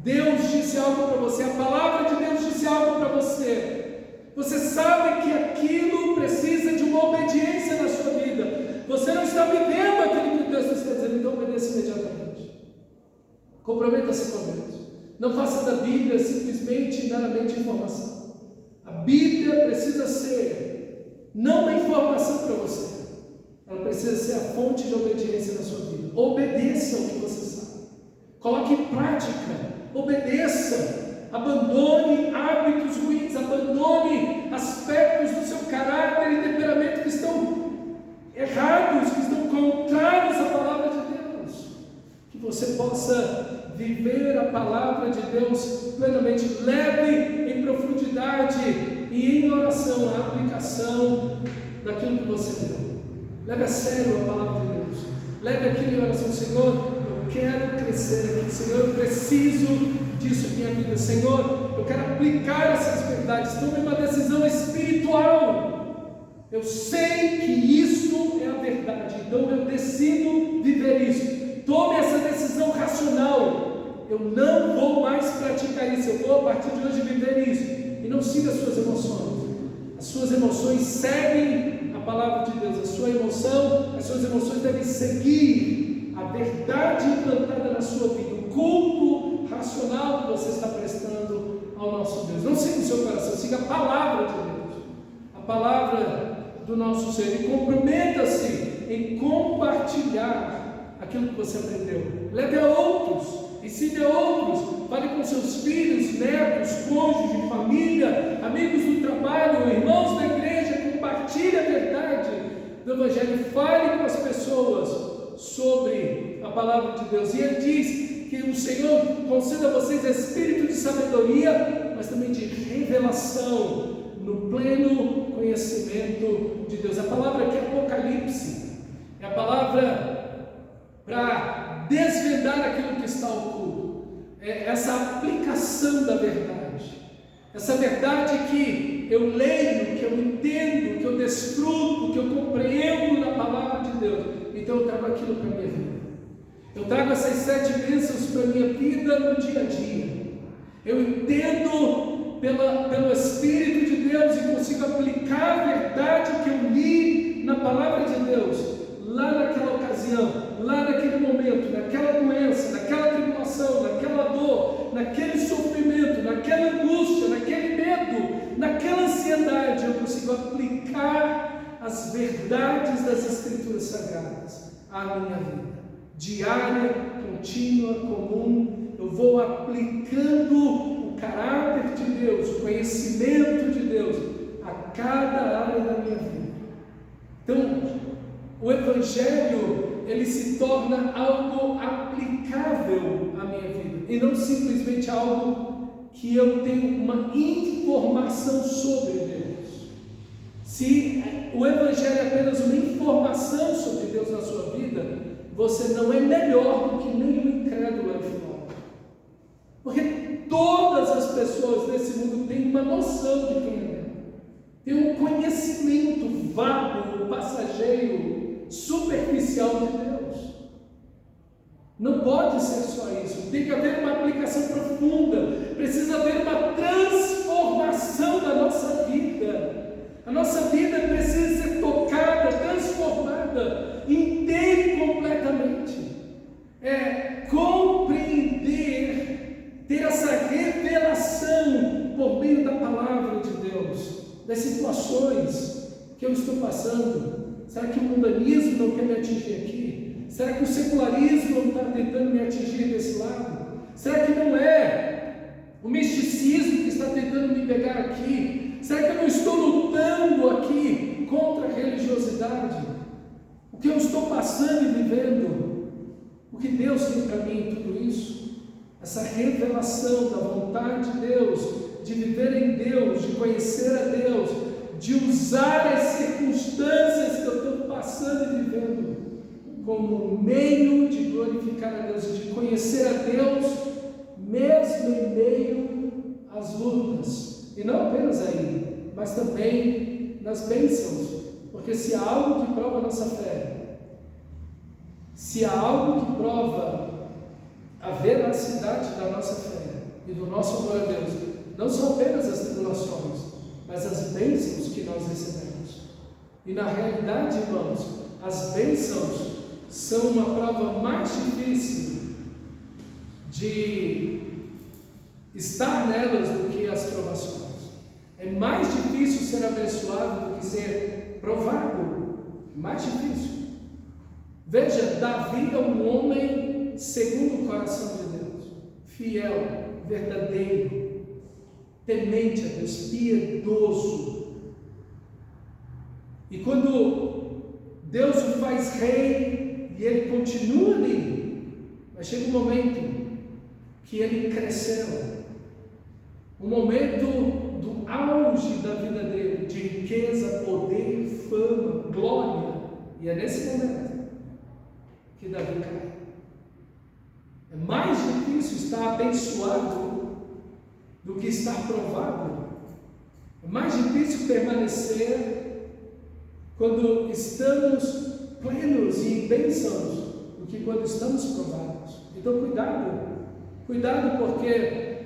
A: Deus disse algo para você, a palavra de Deus disse algo para você. Você sabe que aquilo precisa de uma obediência na sua vida. Você não está vivendo aquilo que o texto está dizendo, então obedeça imediatamente. Comprometa-se com Deus. Não faça da Bíblia simplesmente e meramente informação. A Bíblia precisa ser não uma informação para você, ela precisa ser a fonte de obediência na sua vida. Obedeça o que você sabe, coloque em prática, obedeça, abandone hábitos ruins, abandone aspectos do seu caráter e temperamento que estão errados, que estão contrários à palavra de Deus, que você possa viver a palavra de Deus plenamente. Leve em profundidade e em oração a aplicação daquilo que você leu. Leve a sério a palavra de Deus. Leve aquilo em oração. Senhor, eu quero crescer aqui. Senhor, eu preciso disso em minha vida. Senhor, eu quero aplicar essas verdades. Tome uma decisão espiritual. Eu sei que isso é a verdade, então eu decido viver isso. Tome essa decisão racional. Eu não vou mais praticar isso, eu vou a partir de hoje viver isso. E não siga as suas emoções. As suas emoções seguem a palavra de Deus. As suas emoções devem seguir a verdade implantada na sua vida, o culto racional que você está prestando ao nosso Deus. Não siga o seu coração, siga a palavra de Deus, a palavra do nosso Senhor, e comprometa-se em compartilhar aquilo que você aprendeu. Leve a outros, ensine a outros, fale com seus filhos, netos, cônjuges, família, amigos do trabalho, irmãos da igreja. Compartilhe a verdade do Evangelho, fale com as pessoas sobre a palavra de Deus. E ele diz que o Senhor conceda a vocês espírito de sabedoria, mas também de revelação, no pleno conhecimento de Deus. A palavra aqui é Apocalipse, é a palavra para desvendar aquilo que está oculto, é essa aplicação da verdade, essa verdade que eu leio, que eu entendo, que eu desfruto, que eu compreendo na palavra de Deus. Então eu trago aquilo para a minha vida, eu trago essas 7 bênçãos para a minha vida no dia a dia. eu entendo pelo Espírito de Deus e consigo aplicar a verdade que eu li na palavra de Deus, lá naquela ocasião, lá naquele momento, naquela doença, naquela tribulação, naquela dor, naquele sofrimento, naquela angústia, naquele medo, naquela ansiedade, eu consigo aplicar as verdades das Escrituras Sagradas à minha vida, diária, contínua, comum. Eu vou aplicando o caráter de Deus, o conhecimento de Deus a cada área da minha vida. Então, o Evangelho, ele se torna algo aplicável à minha vida, e não simplesmente algo que eu tenho uma informação sobre Deus. Se o Evangelho é apenas uma informação sobre Deus na sua vida, você não é melhor do que nenhum incrédulo aí fora. Porque todas as pessoas desse mundo têm uma noção de quem é Deus, tem um conhecimento vago, passageiro, superficial de Deus. Não pode ser só isso, tem que haver uma aplicação profunda, precisa haver uma transformação da nossa vida. A nossa vida precisa ser tocada, transformada, inteira e completamente. Compreender, ter essa revelação por meio da palavra de Deus, das situações que eu estou passando. Será que o mundanismo não quer me atingir aqui? Será que o secularismo não está tentando me atingir desse lado? Será que não é o misticismo que está tentando me pegar aqui? Será que eu não estou lutando aqui contra a religiosidade? O que eu estou passando e vivendo? O que Deus tem para mim em tudo isso? Essa revelação da vontade de Deus, de viver em Deus, de conhecer a Deus, de usar as circunstâncias que eu estou passando e vivendo como meio de glorificar a Deus, de conhecer a Deus, mesmo em meio às lutas, e não apenas aí, mas também nas bênçãos, porque se há algo que prova a nossa fé, se há algo que prova a veracidade da nossa fé e do nosso amor a Deus, não são apenas as tribulações, mas as bênçãos que nós recebemos. E na realidade, irmãos, as bênçãos são uma prova mais difícil de estar nelas do que as provações. É mais difícil ser abençoado do que ser provado. Mais difícil. Veja, Davi é um homem segundo o coração de Deus, fiel, verdadeiro, temente a Deus, piedoso. E quando Deus o faz rei e ele continua ali, mas chega um momento que ele cresceu, um momento do auge da vida dele, de riqueza, poder, fama, glória, e é nesse momento que Davi cai. É mais difícil estar abençoado do que estar provado. É mais difícil permanecer quando estamos plenos e em bênçãos do que quando estamos provados. Então cuidado, porque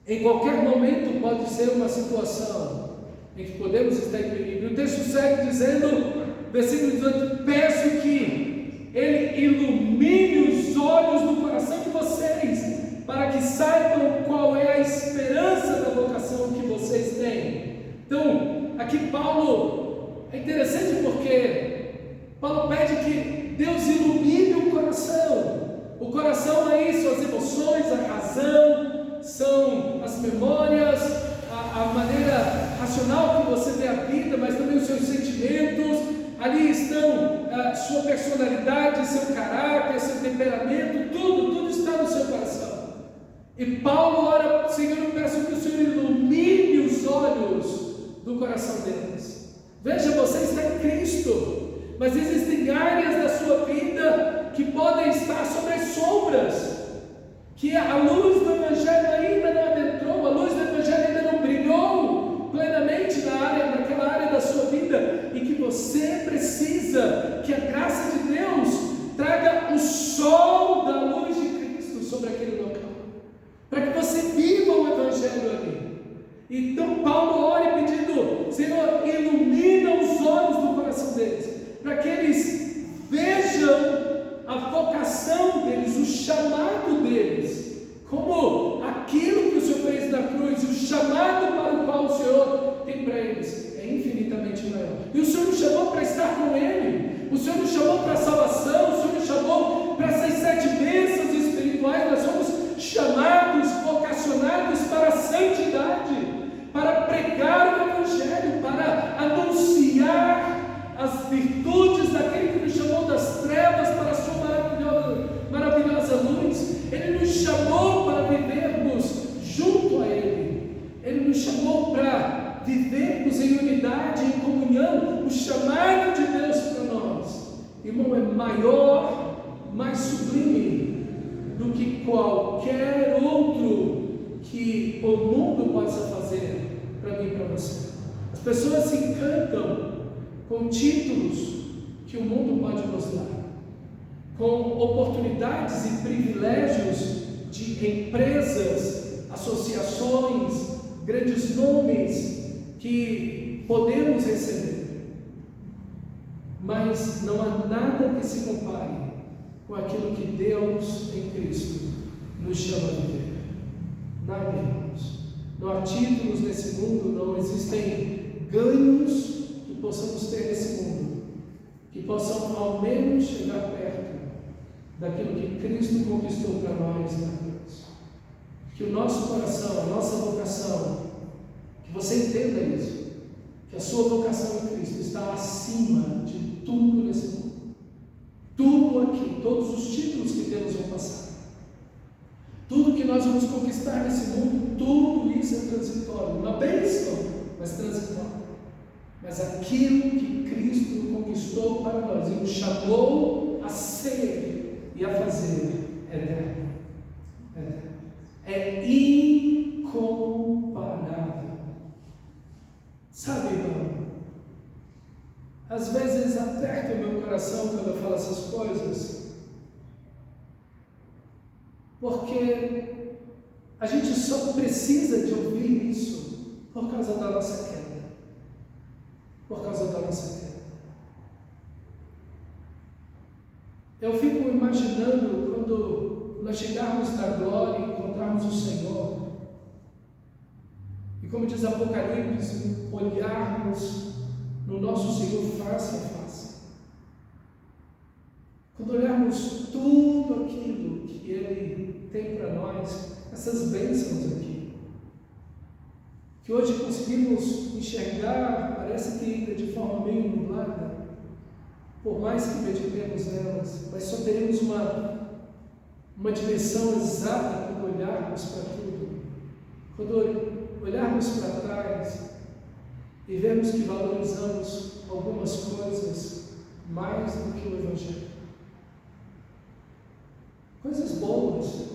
A: em qualquer momento pode ser uma situação em que podemos estar em perigo. O texto segue dizendo, versículo 18: peço que Ele ilumine os olhos do coração de vocês, para que saibam qual é a esperança da vocação que vocês têm. Então, aqui Paulo, é interessante porque Paulo pede que Deus ilumine o coração. O coração é isso, as emoções, a razão, são as memórias, a maneira racional que você vê a vida, mas também os seus sentimentos. Ali estão sua personalidade, seu caráter, seu temperamento, tudo está no seu coração. E Paulo ora: Senhor, eu peço que o Senhor ilumine os olhos do coração deles. Veja, você está em Cristo, mas existem áreas da sua vida que podem estar sobre as sombras, que a luz do Evangelho ainda não adentrou, a luz do Evangelho ainda não brilhou plenamente naquela área da sua vida, e que você precisa que a graça de Deus traga o sol da luz de Cristo sobre aquele local, para que você viva chegando ali. Então Paulo ora pedindo: Senhor, ilumina os olhos do coração deles, para que eles vejam a vocação deles, o chamado deles, como aquilo que o Senhor fez na cruz, o chamado para o qual o Senhor tem para eles é infinitamente maior. E o Senhor nos chamou para estar com Ele, o Senhor nos chamou para a salvação, o Senhor nos chamou para essas 7 bênçãos espirituais. Nós somos chamados, vocacionados para a santidade, para pregar o Evangelho, para anunciar as virtudes daquele que nos chamou das trevas para a sua maravilhosa luz. Ele nos chamou para vivermos junto a Ele. Ele nos chamou para vivermos em unidade, em comunhão. O chamado de Deus para nós, irmão, é maior, mais sublime do que qualquer outro que o mundo possa fazer para mim e para você. As pessoas se encantam com títulos que o mundo pode nos dar, com oportunidades e privilégios de empresas, associações, grandes nomes que podemos receber, mas não há nada que se compare com aquilo que Deus em Cristo nos chama a viver. Nada, irmãos. Não há títulos nesse mundo, não existem ganhos que possamos ter nesse mundo, que possam ao menos chegar perto daquilo que Cristo conquistou para nós na cruz. Que o nosso coração, a nossa vocação, que você entenda isso, que a sua vocação em Cristo está acima de tudo nesse mundo. Tudo aqui, todos os títulos que temos vão passar. Tudo que nós vamos conquistar nesse mundo, tudo isso é transitório. Uma bênção, mas transitório. Mas aquilo que Cristo conquistou para nós e nos chamou a ser e a fazer é eterno. É incomparável. Sabe, irmão, às vezes aperta o meu coração quando eu falo essas coisas, porque a gente só precisa de ouvir isso por causa da nossa queda. Por causa da nossa queda. Eu fico imaginando quando nós chegarmos na glória e encontrarmos o Senhor, e como diz Apocalipse, olharmos no nosso Senhor face a face. Quando olharmos tudo aquilo que Ele tem para nós, essas bênçãos aqui, que hoje conseguimos enxergar, parece que ainda de forma meio nublada, por mais que meditemos nelas, mas só teremos uma dimensão exata quando olharmos para tudo. Quando olharmos para trás e vemos que valorizamos algumas coisas mais do que o Evangelho. Coisas boas.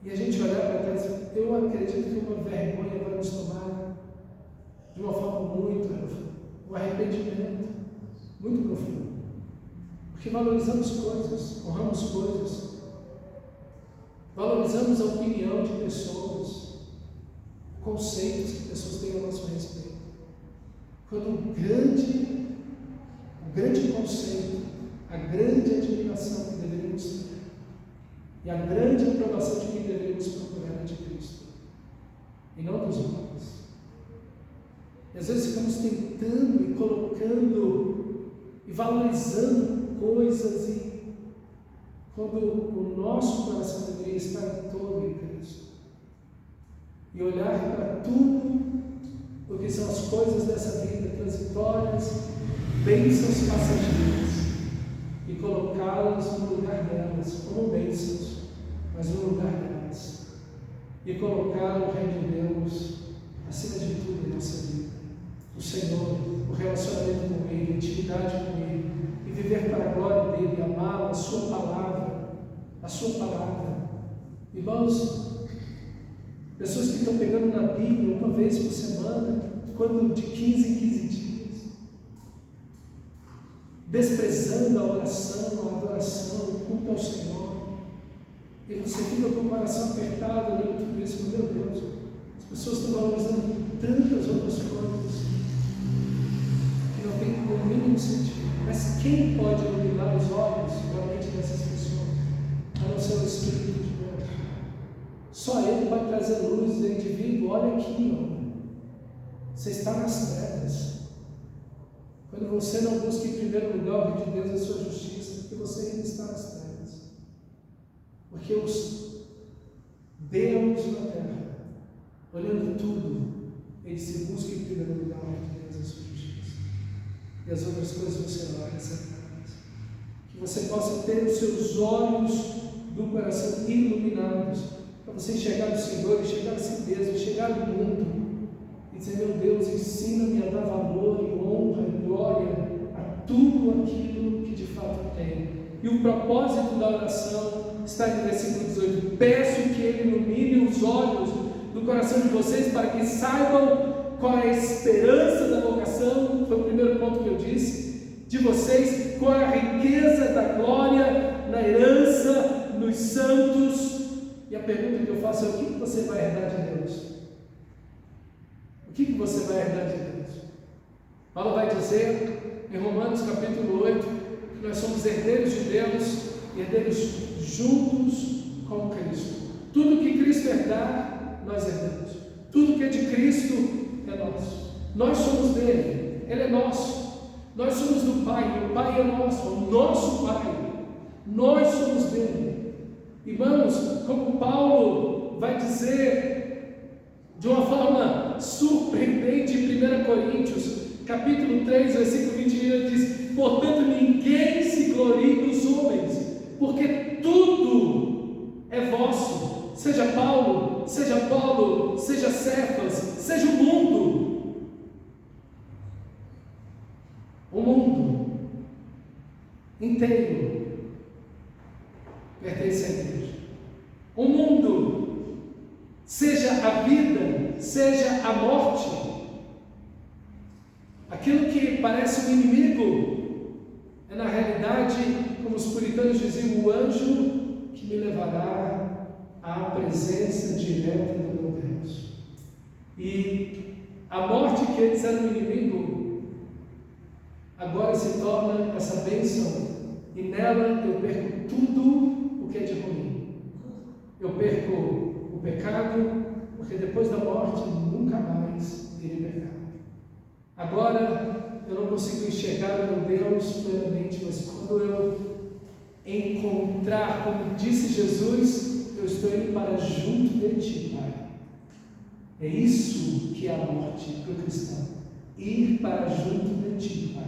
A: E a gente olhar para trás, eu acredito que uma vergonha vai nos tomar de uma forma muito profunda, um arrependimento muito profundo. Porque valorizamos coisas, honramos coisas, valorizamos a opinião de pessoas, conceitos que pessoas têm a nosso respeito. Quando o grande conceito, a grande admiração que deveríamos ter e a grande aprovação de quem deveríamos procurar é de Cristo e não dos homens. E às vezes ficamos tentando e colocando e valorizando coisas, e quando o nosso coração deveria estar todo em Cristo e olhar para tudo o que são as coisas dessa vida transitórias, bênçãos passageiras, e colocá-las no lugar delas, como bênçãos, mas no lugar delas, e colocar o reino de Deus acima de tudo em nossa vida, o Senhor, o relacionamento com Ele, a intimidade com Ele, e viver para a glória dEle, amá-lo, a sua palavra, irmãos. Pessoas que estão pegando na Bíblia uma vez por semana, quando de 15 em 15 dias, desprezando a oração, a adoração, o culto ao Senhor, E você fica com o coração apertado olhando tudo isso, meu Deus, as pessoas estão valorizando tantas outras coisas que não tem o mínimo sentido. Mas quem pode iluminar os olhos da mente dessas pessoas? A não ser o Espírito de Deus. Só Ele pode trazer luz do indivíduo. Olha aqui, ó. Você está nas trevas. Quando você não busca em primeiro lugar o reino de Deus e a sua justiça, porque você ainda está nas trevas. Porque os Deus na terra, olhando tudo, Ele se busca em primeiro lugar o reino de Deus e a sua justiça. E as outras coisas você serão acrescentadas. Que você possa ter os seus olhos do coração iluminados, para você enxergar o Senhor, enxergar a si mesmo, enxergar o mundo, e dizer: meu Deus, ensina-me a dar valor e honra e glória a tudo aquilo que de fato tem. E o propósito da oração está no versículo 18: peço que Ele ilumine os olhos do coração de vocês, para que saibam qual é a esperança da vocação, foi o primeiro ponto que eu disse, de vocês, qual é a riqueza da glória na herança nos santos. E a pergunta que eu faço é: o que você vai herdar de Deus? O que você vai herdar de Deus? Paulo vai dizer em Romanos capítulo 8 que nós somos herdeiros de Deus, herdeiros juntos com Cristo. Tudo que Cristo herdar, nós herdamos. Tudo que é de Cristo é nosso. Nós somos dele, ele é nosso. Nós somos do Pai, o Pai é nosso, o nosso Pai. Nós somos dele. Irmãos, como Paulo vai dizer de uma forma surpreendente em 1 Coríntios, capítulo 3, versículo 21, ele diz: portanto, ninguém se glorie dos homens, porque tudo é vosso, seja Paulo, seja Cefas, seja o mundo. O mundo inteiro pertence a Deus. O mundo, seja a vida, seja a morte, aquilo que parece um inimigo, é na realidade, como os puritanos diziam, o anjo que me levará à presença direta do meu Deus. E a morte que eles eram um inimigo, agora se torna essa bênção, e nela eu perco tudo o que é de ruim. Eu perco o pecado, porque depois da morte nunca mais terei pecado. Agora eu não consigo enxergar o meu Deus plenamente, mas quando eu encontrar, como disse Jesus, eu estou indo para junto de ti, Pai. É isso que é a morte para o cristão, ir para junto de ti, Pai.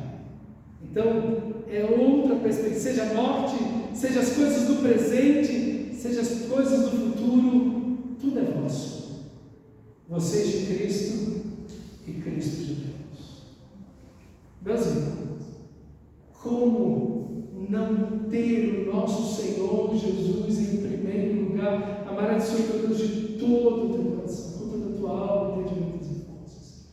A: Então é outra perspectiva, seja a morte, seja as coisas do presente, seja as coisas do futuro, tudo é vosso. Vocês de Cristo e Cristo de Deus. Meus irmãos, como não ter o nosso Senhor Jesus em primeiro lugar, amar a Senhor Deus de todo o teu coração, com toda a tua alma, entendimentos e forças.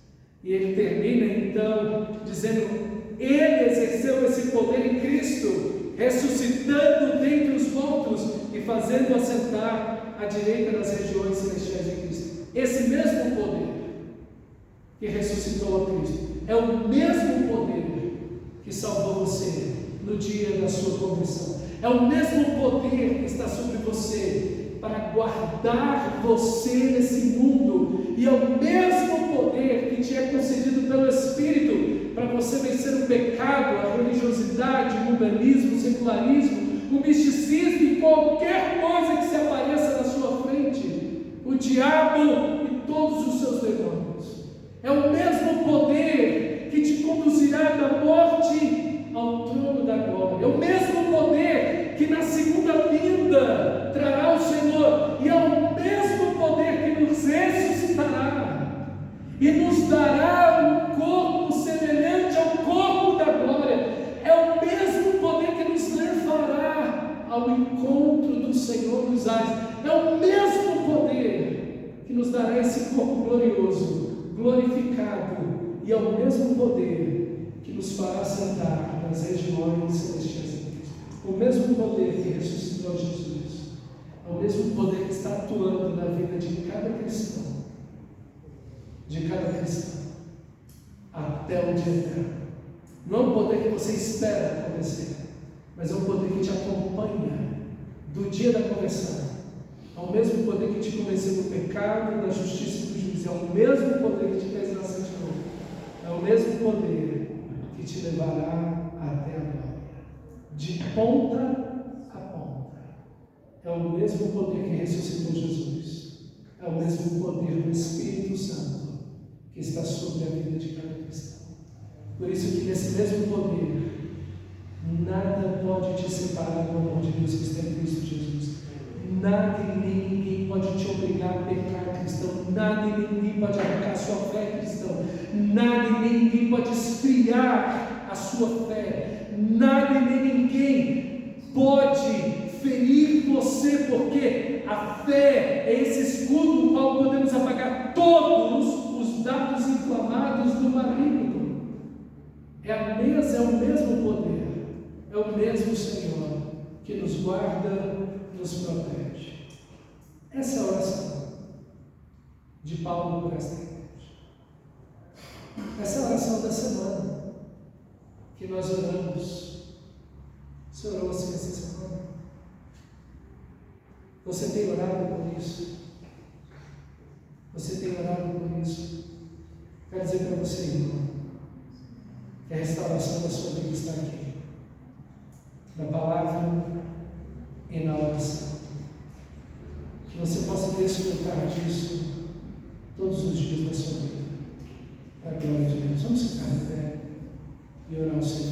A: E ele termina então dizendo: ele exerceu esse poder em Cristo, ressuscitando dentre os mortos e fazendo assentar à direita das regiões celestiais em Cristo. Esse mesmo poder que ressuscitou a Cristo é o mesmo poder que salvou você no dia da sua conversão. É o mesmo poder que está sobre você para guardar você nesse mundo, e é o mesmo poder que te é concedido pelo Espírito para você vencer o pecado, a religiosidade, o mundanismo, o secularismo, o misticismo e qualquer coisa que se apareça na sua frente, o diabo e todos os seus demônios. É o mesmo poder que te conduzirá da morte ao trono da glória. É o mesmo poder que na segunda vinda trará o Senhor, e é o mesmo poder que nos ressuscitará e nos dará um corpo semelhante ao corpo da glória. É o mesmo poder que nos levará ao encontro do Senhor nos ares. É o mesmo poder que nos dará esse corpo glorioso, glorificado, e é o mesmo poder que nos fará sentar nas regiões celestiais. O mesmo poder que ressuscitou Jesus É o mesmo poder que está atuando na vida de cada cristão. De cada cristão. Até o dia eterno. Não é um poder que você espera acontecer, mas é um poder que te acompanha do dia da conversão. É o mesmo poder que te convenceu do pecado, da justiça e do juízo. É o mesmo poder que te fez nascer de novo. É o mesmo poder que te levará até a glória. De ponta a ponta. É o mesmo poder que ressuscitou Jesus. É o mesmo poder do Espírito Santo que está sobre a vida de cada cristão. Por isso que nesse mesmo poder, nada pode te separar do amor de Deus que está em Cristo Jesus. Nada e nem ninguém pode te obrigar a pecar, cristão. Nada e nem ninguém pode arrancar a sua fé, cristão. Nada e nem ninguém pode esfriar a sua fé. Nada e nem ninguém pode ferir você, porque a fé é esse escudo com o qual podemos apagar todos os dardos inflamados do maligno. É o mesmo poder, é o mesmo Senhor que nos guarda, nos protege. Essa é a oração de Paulo por esta igreja. Essa é a oração da semana que nós oramos. Você orou assim essa semana? Você tem orado por isso? Você tem orado por isso? Quero dizer para você, irmão, que a restauração da sua vida está aqui, na palavra e na oração. Que você possa desfrutar disso todos os dias da sua vida, para a glória de Deus. Vamos ficar em pé e orar ao Senhor.